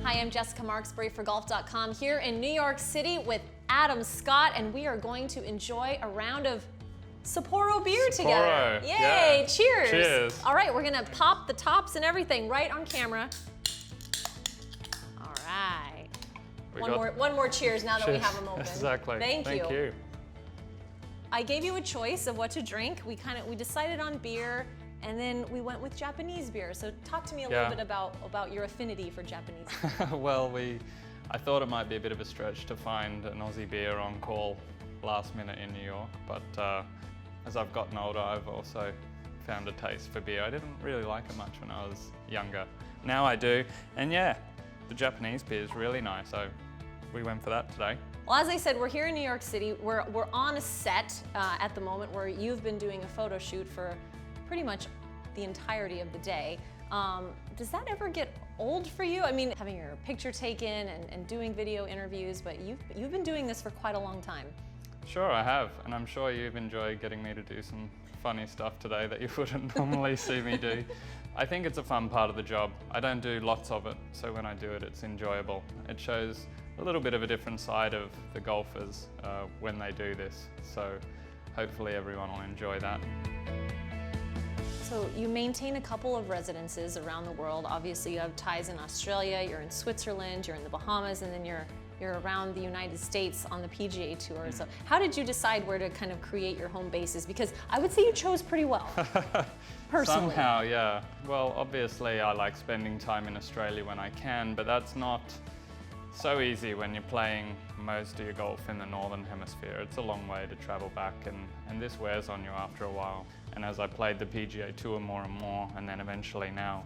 Hi, I'm Jessica Marksbury for Golf.com here in New York City with Adam Scott, and we are going to enjoy a round of Sapporo beer together. Yay, yeah. Cheers. Cheers. All right, we're gonna pop the tops and everything right on camera. All right. One more cheers now that we have them open. Exactly. Thank you. Thank you. I gave you a choice of what to drink. We decided on beer, and then we went with Japanese beer. So talk to me a little bit about your affinity for Japanese beer. Well, I thought it might be a bit of a stretch to find an Aussie beer on call last minute in New York, but as I've gotten older, I've also found a taste for beer. I didn't really like it much when I was younger. Now I do, and yeah, the Japanese beer is really nice, so we went for that today. Well, as I said, we're here in New York City. We're on a set at the moment where you've been doing a photo shoot for pretty much the entirety of the day. Does that ever get old for you? I mean, having your picture taken and doing video interviews, but you've been doing this for quite a long time. Sure, I have, and I'm sure you've enjoyed getting me to do some funny stuff today that you wouldn't normally see me do. I think it's a fun part of the job. I don't do lots of it, so when I do it, it's enjoyable. It shows a little bit of a different side of the golfers when they do this, so hopefully everyone will enjoy that. So you maintain a couple of residences around the world. Obviously you have ties in Australia, you're in Switzerland, you're in the Bahamas, and then you're around the United States on the PGA Tour. So how did you decide where to kind of create your home bases? Because I would say you chose pretty well, personally. Somehow, yeah. Well, obviously I like spending time in Australia when I can, but that's not so easy when you're playing most of your golf in the Northern Hemisphere. It's a long way to travel back, and this wears on you after a while. And as I played the PGA Tour more and more, and then eventually now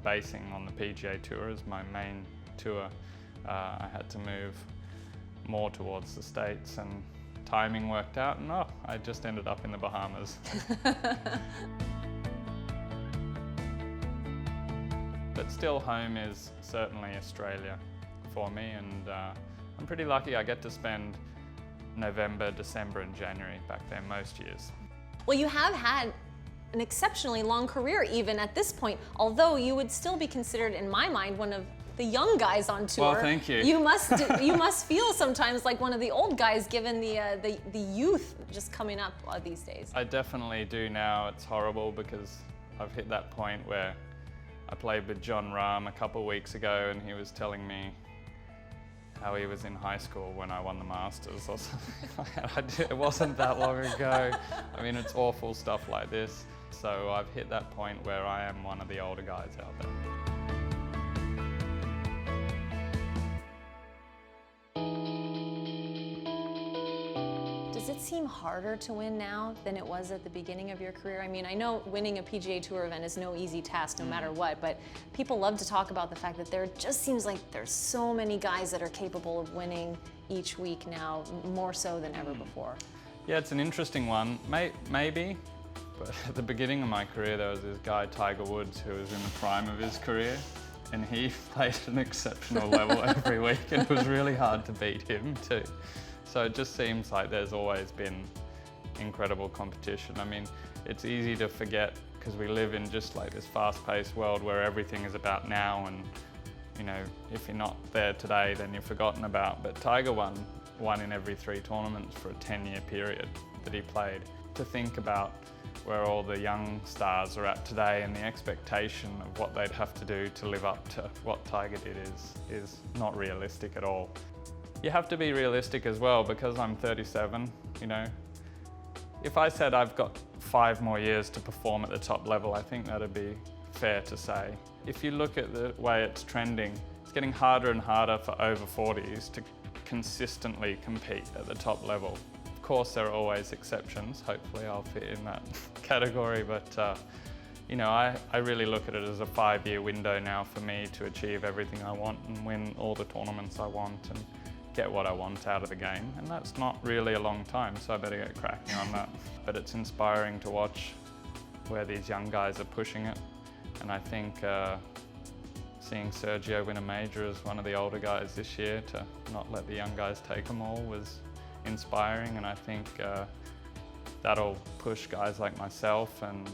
basing on the PGA Tour as my main tour, I had to move more towards the States, and timing worked out, and I just ended up in the Bahamas. But still, home is certainly Australia for me, and I'm pretty lucky I get to spend November, December and January back there most years. Well, you have had an exceptionally long career even at this point, although you would still be considered, in my mind, one of the young guys on tour. Well, thank you. You must feel sometimes like one of the old guys, given the youth just coming up these days. I definitely do now. It's horrible because I've hit that point where I played with John Rahm a couple of weeks ago, and he was telling me how he was in high school when I won the Masters or something. It wasn't that long ago. I mean, it's awful stuff like this. So I've hit that point where I am one of the older guys out there. Does it seem harder to win now than it was at the beginning of your career? I mean, I know winning a PGA Tour event is no easy task no matter what, but people love to talk about the fact that there just seems like there's so many guys that are capable of winning each week now, more so than ever before. Yeah, it's an interesting one. Maybe, but at the beginning of my career, there was this guy, Tiger Woods, who was in the prime of his career, and he played at an exceptional level every week, and it was really hard to beat him too. So it just seems like there's always been incredible competition. I mean, it's easy to forget because we live in just like this fast-paced world where everything is about now, and you know, if you're not there today, then you're forgotten about. But Tiger won in every 3 tournaments for a 10-year period that he played. To think about where all the young stars are at today and the expectation of what they'd have to do to live up to what Tiger did is not realistic at all. You have to be realistic as well, because I'm 37, you know. If I said I've got 5 more years to perform at the top level, I think that'd be fair to say. If you look at the way it's trending, it's getting harder and harder for over 40s to consistently compete at the top level. Of course, there are always exceptions. Hopefully I'll fit in that category, but you know, I really look at it as a 5-year window now for me to achieve everything I want and win all the tournaments I want and get what I want out of the game. And that's not really a long time, so I better get cracking on that. But it's inspiring to watch where these young guys are pushing it. And I think seeing Sergio win a major as one of the older guys this year, to not let the young guys take them all, was inspiring. And I think that'll push guys like myself and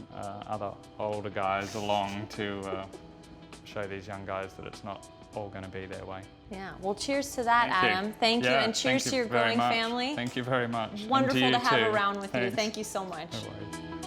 other older guys along to show these young guys that it's not all going to be their way. Yeah. Well, cheers to that, Thank you. Adam. Thank you, Yeah, and cheers thank to you your very growing much. family. Thank you very much. And Wonderful you to have too. around with you. Thanks. Thank you so much. No worries.